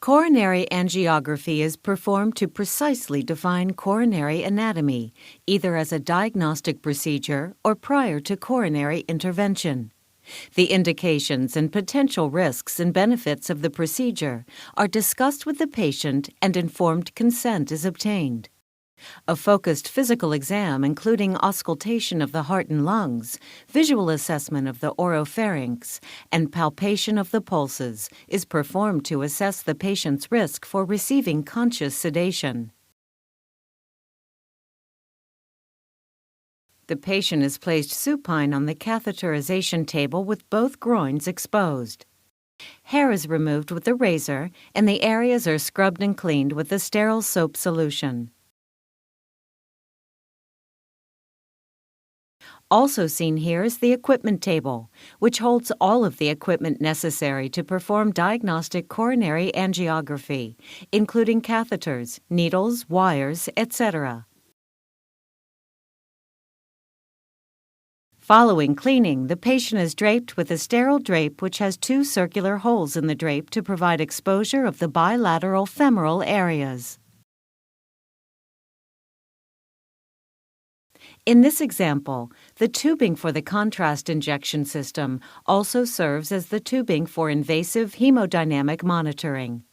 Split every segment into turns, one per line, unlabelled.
Coronary angiography is performed to precisely define coronary anatomy, either as a diagnostic procedure or prior to coronary intervention. The indications and potential risks and benefits of the procedure are discussed with the patient and informed consent is obtained. A focused physical exam, including auscultation of the heart and lungs, visual assessment of the oropharynx, and palpation of the pulses, is performed to assess the patient's risk for receiving conscious sedation. The patient is placed supine on the catheterization table with both groins exposed. Hair is removed with a razor, and the areas are scrubbed and cleaned with a sterile soap solution. Also seen here is the equipment table, which holds all of the equipment necessary to perform diagnostic coronary angiography, including catheters, needles, wires, etc. Following cleaning, the patient is draped with a sterile drape which has two circular holes in the drape to provide exposure of the bilateral femoral areas. In this example, the tubing for the contrast injection system also serves as the tubing for invasive hemodynamic monitoring.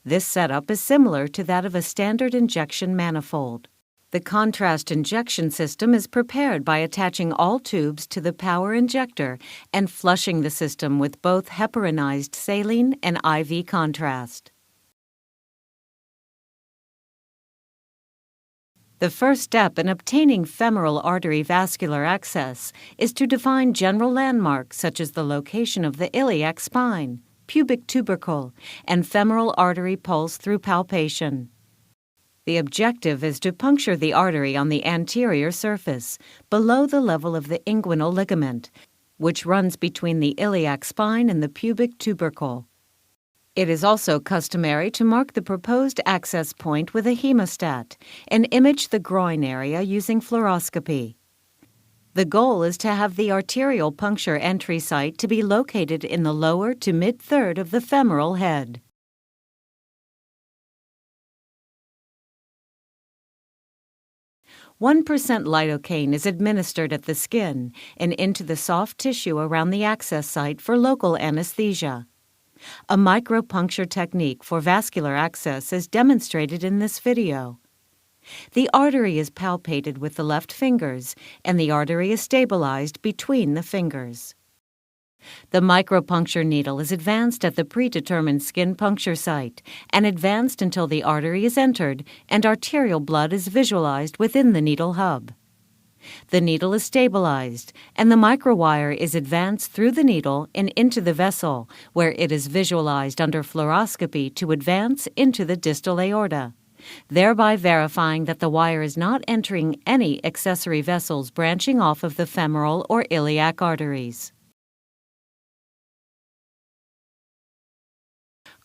This setup is similar to that of a standard injection manifold. The contrast injection system is prepared by attaching all tubes to the power injector and flushing the system with both heparinized saline and IV contrast. The first step in obtaining femoral artery vascular access is to define general landmarks such as the location of the iliac spine, pubic tubercle, and femoral artery pulse through palpation. The objective is to puncture the artery on the anterior surface, below the level of the inguinal ligament, which runs between the iliac spine and the pubic tubercle. It is also customary to mark the proposed access point with a hemostat and image the groin area using fluoroscopy. The goal is to have the arterial puncture entry site to be located in the lower to mid-third of the femoral head. One 1% lidocaine is administered at the skin and into the soft tissue around the access site for local anesthesia. A micropuncture technique for vascular access is demonstrated in this video. The artery is palpated with the left fingers, and the artery is stabilized between the fingers. The micropuncture needle is advanced at the predetermined skin puncture site and advanced until the artery is entered and arterial blood is visualized within the needle hub. The needle is stabilized, and the microwire is advanced through the needle and into the vessel, where it is visualized under fluoroscopy to advance into the distal aorta, thereby verifying that the wire is not entering any accessory vessels branching off of the femoral or iliac arteries.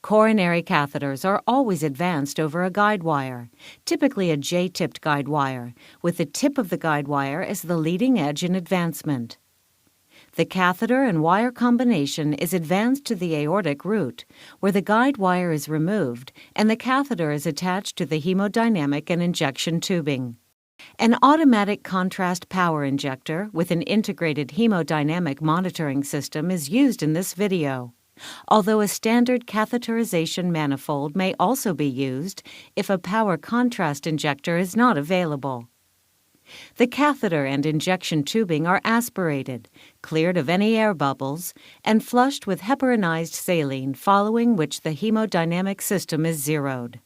Coronary catheters are always advanced over a guide wire, typically a J-tipped guide wire, with the tip of the guide wire as the leading edge in advancement. The catheter and wire combination is advanced to the aortic root, where the guide wire is removed and the catheter is attached to the hemodynamic and injection tubing. An automatic contrast power injector with an integrated hemodynamic monitoring system is used in this video, although a standard catheterization manifold may also be used if a power contrast injector is not available. The catheter and injection tubing are aspirated, cleared of any air bubbles, and flushed with heparinized saline, following which the hemodynamic system is zeroed.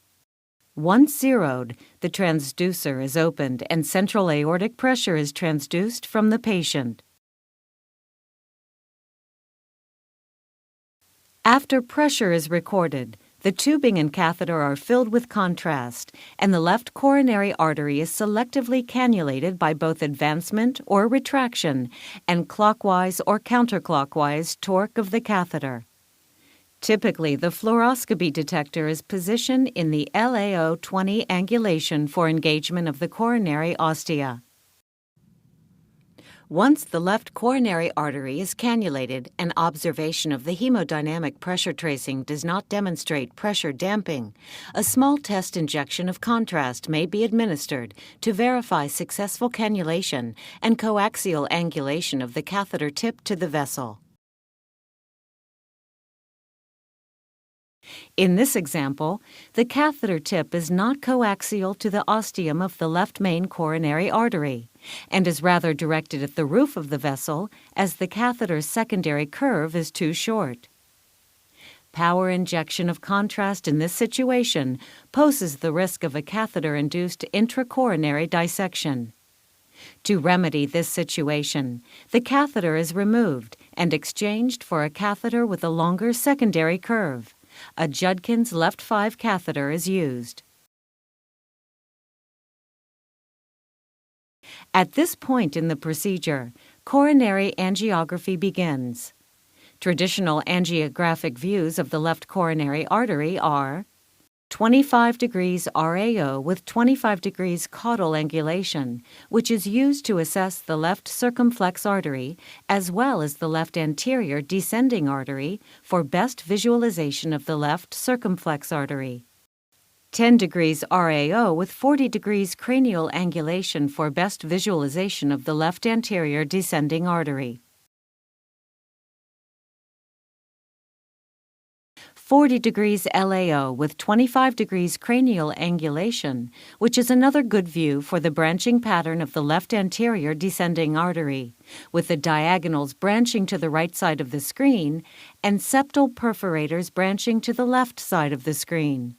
Once zeroed, the transducer is opened and central aortic pressure is transduced from the patient. After pressure is recorded, the tubing and catheter are filled with contrast, and the left coronary artery is selectively cannulated by both advancement or retraction and clockwise or counterclockwise torque of the catheter. Typically, the fluoroscopy detector is positioned in the LAO20 angulation for engagement of the coronary ostia. Once the left coronary artery is cannulated, an observation of the hemodynamic pressure tracing does not demonstrate pressure damping. A small test injection of contrast may be administered to verify successful cannulation and coaxial angulation of the catheter tip to the vessel. In this example, the catheter tip is not coaxial to the ostium of the left main coronary artery and is rather directed at the roof of the vessel as the catheter's secondary curve is too short. Power injection of contrast in this situation poses the risk of a catheter-induced intracoronary dissection. To remedy this situation, the catheter is removed and exchanged for a catheter with a longer secondary curve. A Judkins left 5 catheter is used. At this point in the procedure, coronary angiography begins. Traditional angiographic views of the left coronary artery are 25 degrees RAO with 25 degrees caudal angulation, which is used to assess the left circumflex artery as well as the left anterior descending artery for best visualization of the left circumflex artery. 10 degrees RAO with 40 degrees cranial angulation for best visualization of the left anterior descending artery. 40 degrees LAO with 25 degrees cranial angulation, which is another good view for the branching pattern of the left anterior descending artery, with the diagonals branching to the right side of the screen and septal perforators branching to the left side of the screen.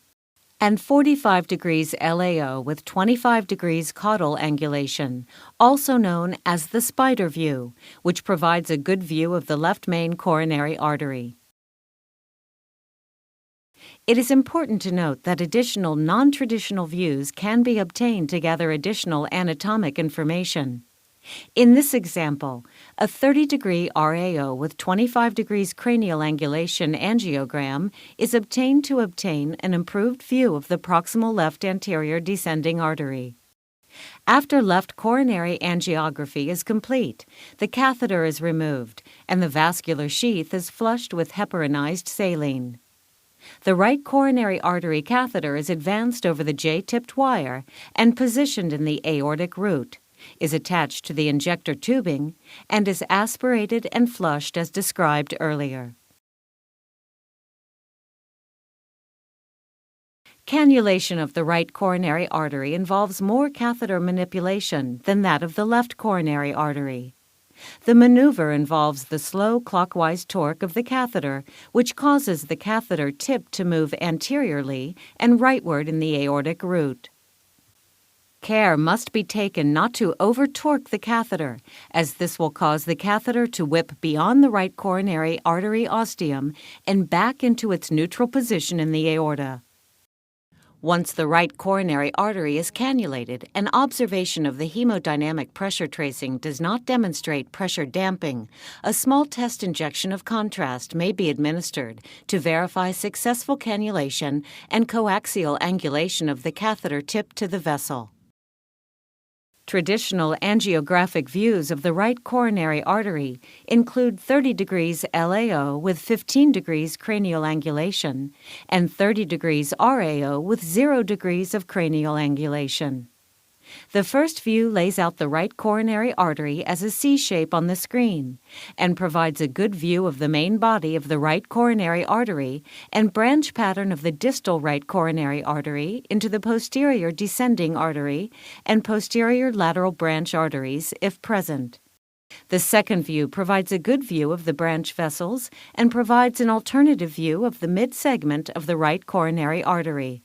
And 45 degrees LAO with 25 degrees caudal angulation, also known as the spider view, which provides a good view of the left main coronary artery. It is important to note that additional non-traditional views can be obtained to gather additional anatomic information. In this example, a 30-degree RAO with 25 degrees cranial angulation angiogram is obtained to obtain an improved view of the proximal left anterior descending artery. After left coronary angiography is complete, the catheter is removed and the vascular sheath is flushed with heparinized saline. The right coronary artery catheter is advanced over the J-tipped wire and positioned in the aortic root, is attached to the injector tubing, and is aspirated and flushed as described earlier. Cannulation of the right coronary artery involves more catheter manipulation than that of the left coronary artery. The maneuver involves the slow clockwise torque of the catheter, which causes the catheter tip to move anteriorly and rightward in the aortic root. Care must be taken not to over-torque the catheter, as this will cause the catheter to whip beyond the right coronary artery ostium and back into its neutral position in the aorta. Once the right coronary artery is cannulated, an observation of the hemodynamic pressure tracing does not demonstrate pressure damping. A small test injection of contrast may be administered to verify successful cannulation and coaxial angulation of the catheter tip to the vessel. Traditional angiographic views of the right coronary artery include 30 degrees LAO with 15 degrees cranial angulation and 30 degrees RAO with 0 degrees of cranial angulation. The first view lays out the right coronary artery as a C shape on the screen and provides a good view of the main body of the right coronary artery and branch pattern of the distal right coronary artery into the posterior descending artery and posterior lateral branch arteries if present. The second view provides a good view of the branch vessels and provides an alternative view of the mid-segment of the right coronary artery.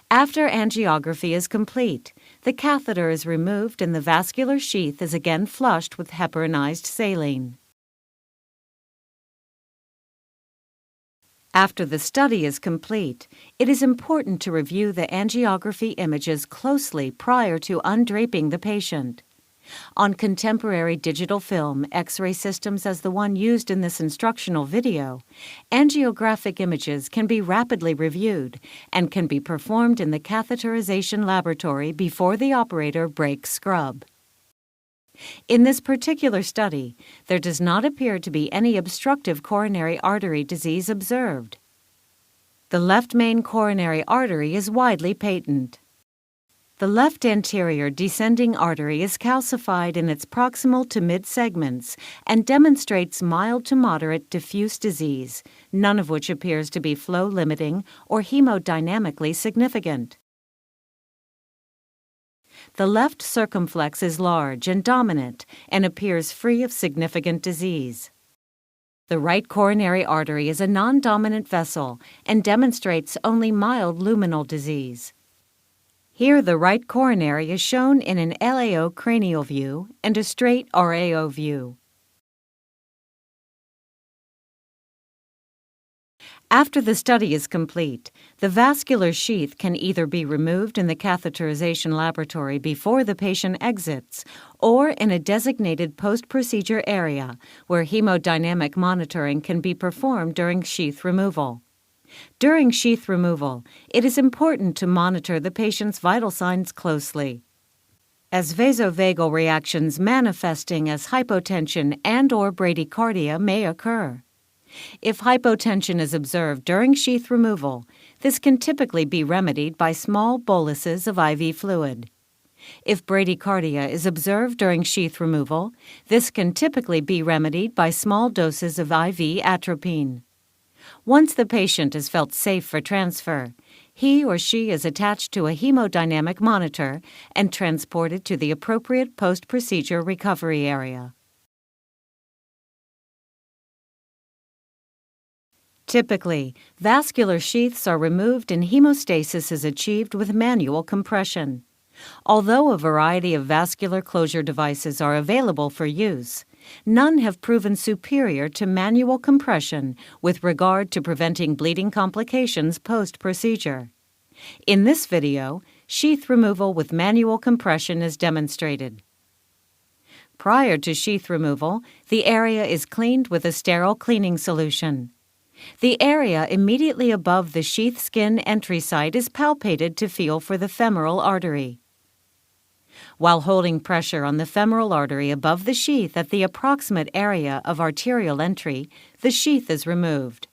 After angiography is complete, the catheter is removed and the vascular sheath is again flushed with heparinized saline. After the study is complete, it is important to review the angiography images closely prior to undraping the patient. On contemporary digital film X-ray systems as the one used in this instructional video, angiographic images can be rapidly reviewed and can be performed in the catheterization laboratory before the operator breaks scrub. In this particular study, there does not appear to be any obstructive coronary artery disease observed. The left main coronary artery is widely patent. The left anterior descending artery is calcified in its proximal to mid segments and demonstrates mild to moderate diffuse disease, none of which appears to be flow limiting or hemodynamically significant. The left circumflex is large and dominant and appears free of significant disease. The right coronary artery is a non-dominant vessel and demonstrates only mild luminal disease. Here the right coronary is shown in an LAO cranial view and a straight RAO view. After the study is complete, the vascular sheath can either be removed in the catheterization laboratory before the patient exits or in a designated post-procedure area where hemodynamic monitoring can be performed during sheath removal. During sheath removal, it is important to monitor the patient's vital signs closely, as vasovagal reactions manifesting as hypotension and/or bradycardia may occur. If hypotension is observed during sheath removal, this can typically be remedied by small boluses of IV fluid. If bradycardia is observed during sheath removal, this can typically be remedied by small doses of IV atropine. Once the patient is felt safe for transfer, he or she is attached to a hemodynamic monitor and transported to the appropriate post-procedure recovery area. Typically, vascular sheaths are removed and hemostasis is achieved with manual compression. Although a variety of vascular closure devices are available for use, none have proven superior to manual compression with regard to preventing bleeding complications post-procedure. In this video, sheath removal with manual compression is demonstrated. Prior to sheath removal, the area is cleaned with a sterile cleaning solution. The area immediately above the sheath skin entry site is palpated to feel for the femoral artery. While holding pressure on the femoral artery above the sheath at the approximate area of arterial entry, the sheath is removed.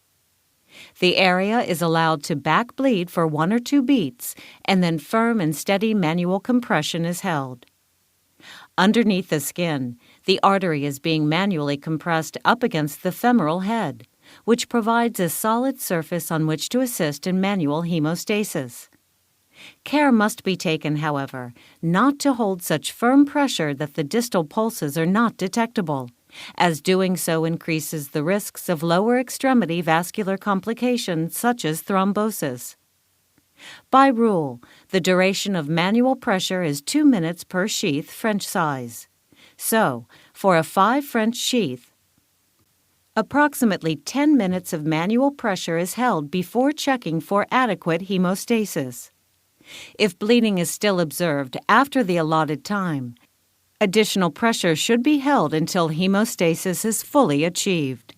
The area is allowed to back bleed for 1 or 2 beats, and then firm and steady manual compression is held. Underneath the skin, the artery is being manually compressed up against the femoral head, which provides a solid surface on which to assist in manual hemostasis. Care must be taken, however, not to hold such firm pressure that the distal pulses are not detectable, as doing so increases the risks of lower extremity vascular complications such as thrombosis. By rule, the duration of manual pressure is 2 minutes per sheath French size. So, for a 5 French sheath, approximately 10 minutes of manual pressure is held before checking for adequate hemostasis. If bleeding is still observed after the allotted time, additional pressure should be held until hemostasis is fully achieved.